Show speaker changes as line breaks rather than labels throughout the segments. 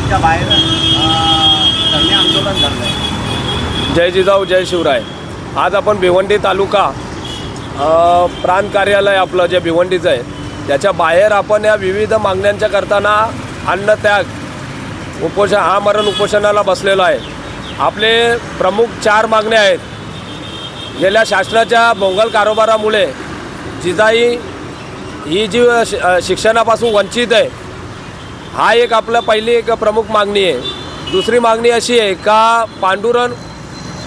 शासनाच्या बाहेर धरणे आंदोलन धरलं.
जय जिजाऊ जय शिवराय. आज आपण भिवंडी तालुका प्रांत कार्यालय आपलं जे भिवंडीचं आहे त्याच्या बाहेर आपण या विविध मागण्यांच्या करताना अन्नत्याग आमरण उपोषणाला बसलेलो आहे. आपले प्रमुख 4 मागण्या आहेत. गेल्या शासनाच्या भोंगळ कारभारामुळे जिजाई ही जी शिक्षणापासून वंचित आहे, हा एक आपलं पहिली एक प्रमुख मागणी आहे. दुसरी मागणी अशी आहे का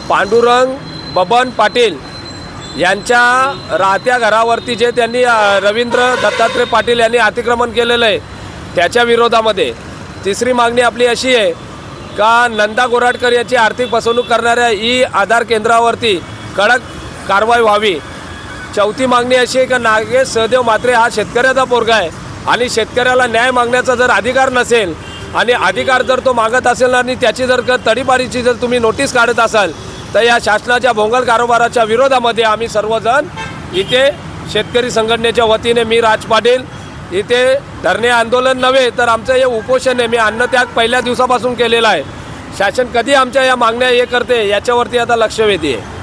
पांडुरंग बबन पाटील यांच्या राहत्या घरावरती जे त्यांनी रवींद्र दत्तात्रय पाटील यांनी अतिक्रमण केलेलं आहे त्याच्या विरोधामध्ये. तिसरी मागणी आपली अशी आहे का नंदा गोराटकर याची आर्थिक फसवणूक करणाऱ्या आधार केंद्रावरती कडक कारवाई व्हावी. चौथी मागणी अशी आहे का नागेश सहदेव म्हात्रे हा शेतकऱ्याचा पोरगा आहे आणि शेतकऱ्याला न्याय मागण्याचा जर अधिकार नसेल आणि अधिकार जर तो मागत असेल आणि त्याची जर तडीपारीची जर तुम्ही नोटीस काढत असाल तर या शासनाच्या भोंगळ कारभाराच्या विरोधामध्ये आम्ही सर्वजण इथे शेतकरी संघटनेच्या वतीने मी राज पाटील इथे धरणे आंदोलन नव्हे तर आमचं हे उपोषण आहे. मी अन्नत्याग पहिल्या दिवसापासून केलेला आहे. शासन कधी आमच्या या मागण्या हे करते याच्यावरती आता लक्ष वेधी आहे.